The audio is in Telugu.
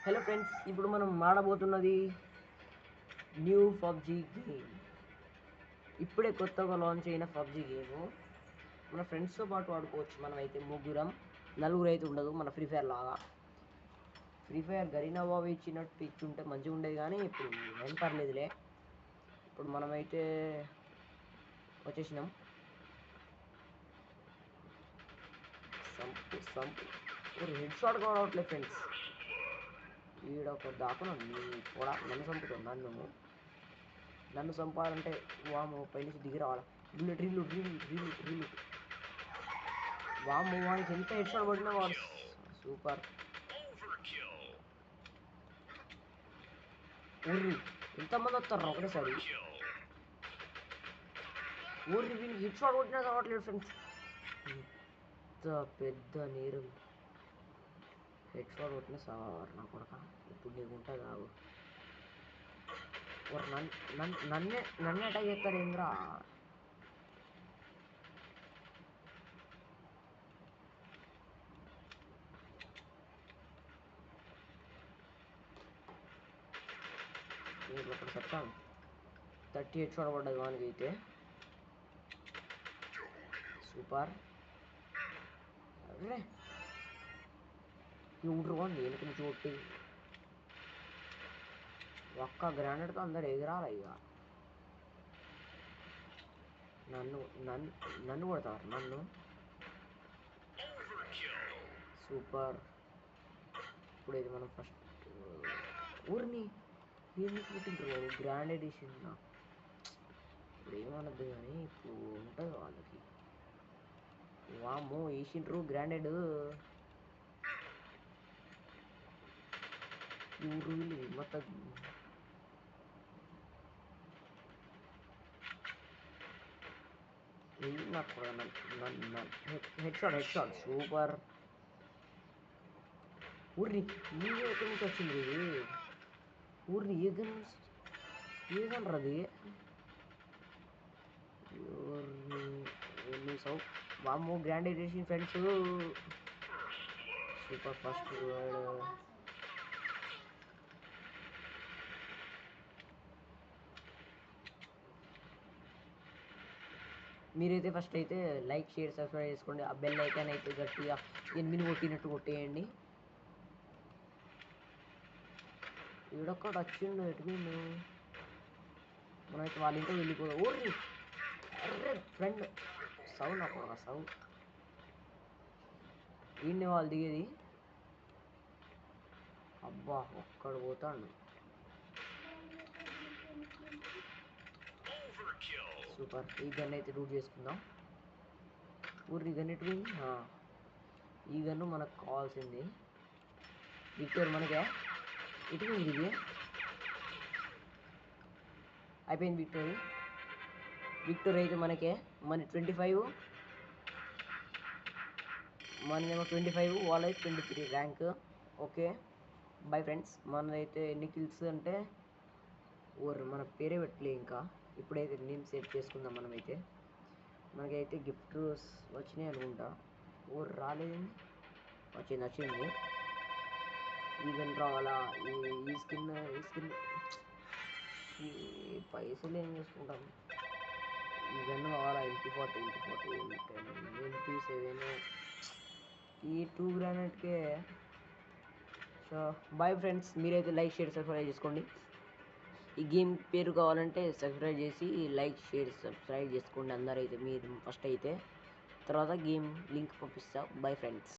హలో ఫ్రెండ్స్, ఇప్పుడు మనం ఆడబోతున్నది న్యూ పబ్జీ గేమ్. ఇప్పుడే కొత్తగా లాంచ్ అయిన పబ్జీ గేమ్. మన ఫ్రెండ్స్తో పాటు ఆడుకోవచ్చు. మనమైతే ముగ్గురం, నలుగురు అయితే ఉండదు. మన ఫ్రీ ఫైర్ లాగా. ఫ్రీ ఫైర్ గరీనా బాబు ఇచ్చినట్టు ఇచ్చుంటే మంచిగా ఉండేది, కానీ ఇప్పుడు ఏం పర్లేదులే. ఇప్పుడు మనమైతే వచ్చేసినాం. సంపు హెడ్ షాట్ కూడా అవట్లేదు ఫ్రెండ్స్. ఈడొక దాకున్నాను. కూడా నన్ను చంపుతాను. నన్ను చంపాలంటే వాము పైనుంచి దిగి రావాలి. రీలు వాము వానికి ఎంత హెడ్ షాట్ పడినా వాడు సూపర్. ఊర్రి ఎంతమంది వస్తారు ఒకటేసారి. ఊర్రి వీనికి హెడ్ షాట్ కొట్టినా కావట్లేదు ఫ్రెండ్స్. ఇంత పెద్ద నీరు హెడ్ షాట్ కొట్టినా సార్ నా కొడక. ఇప్పుడు నీకు ఉంటుంది కావు. నన్నే అటాక్ చేస్తారు ఏంద్రా. నేను అక్కడ చెప్తాను. 30 హెడ్ షాట్ పడ్డది వానికి అయితే. సూపర్. అరే ఎవరు నేను కొంచెం కొట్టి ఒక్క గ్రానైడ్తో అందరు ఎగిరాలి. ఇక నన్ను కొడతారు. నన్ను సూపర్. ఇప్పుడైతే మనం ఫస్ట్ ఊరిని ఎందుకు పెట్టింటారు గ్రాండ్ ఎడిషన్. ఇప్పుడు ఏమనద్దు కానీ ఇప్పుడు ఉంటుంది వాళ్ళకి. వామ్మో వేసిండ్రు గ్రాండెడ్. ఊరు మొత్తం నాకు హెడ్ షాట్ సూపర్. ఊరిని నీవే ఎక్కడి నుంచి వచ్చింది ఇది. ఊరిని ఏగనరది. ఊరిని సౌ వామ్మో grand edition friends. Super first మీరైతే ఫస్ట్ అయితే లైక్ షేర్ సబ్స్క్రైబ్ చేసుకోండి. ఆ బెల్ ఐకాన్ అయితే గట్టిగా 8 కొట్టినట్టు కొట్టేయండి. ఈడొక్కడు వచ్చిండు. ఎటుపోయిండు. మనమైతే వాళ్ళ ఇంట్లో వెళ్ళిపోదాం. ఓర్రి అర్రే ఫ్రెండ్ సౌ నాకు సౌ ఈయన్ని వాళ్ళు దిగేది. అబ్బా ఒక్కడు పోతాడు. సూపర్. ఈ గన్ అయితే రూట్ చేసుకుందాం. ఊరి గన్ ఎటు పోయింది. ఈ గన్ను మనకు కావాల్సింది. విక్టర్ మనకే ఎటు పోయింది ఇది. అయిపోయింది విక్టరీ అయితే మనకే. మన 25, మనదేమో 25, వాళ్ళైతే 23 ర్యాంక్. Okay bye friends. మనదైతే ఎన్ని కిల్స్ అంటే మన పేరే పెట్టలే ఇంకా. ఇప్పుడైతే నేమ్ సెట్ చేసుకుందాం. మనకైతే గిఫ్ట్ వచ్చినాయి అనుకుంటా. రాలేదు. వచ్చింది. ఈ గన్ రావాలా. ఈ స్కిన్ పైసలు ఏం చేసుకుంటాం. ఈ గన్ కావాలా. MP40 MP7 ఈ 2 గ్రానైట్కే. So bye friends. మీరైతే లైక్ షేర్ సబ్స్క్రైబ్ చేసుకోండి. ఈ గేమ్ పేరు కావాలంటే సబ్స్క్రైబ్ చేసి లైక్ షేర్ సబ్స్క్రైబ్ చేసుకోండి అందరైతే. మీరు ఫస్ట్ అయితే తర్వాత గేమ్ లింక్ పంపిస్తా. Bye friends.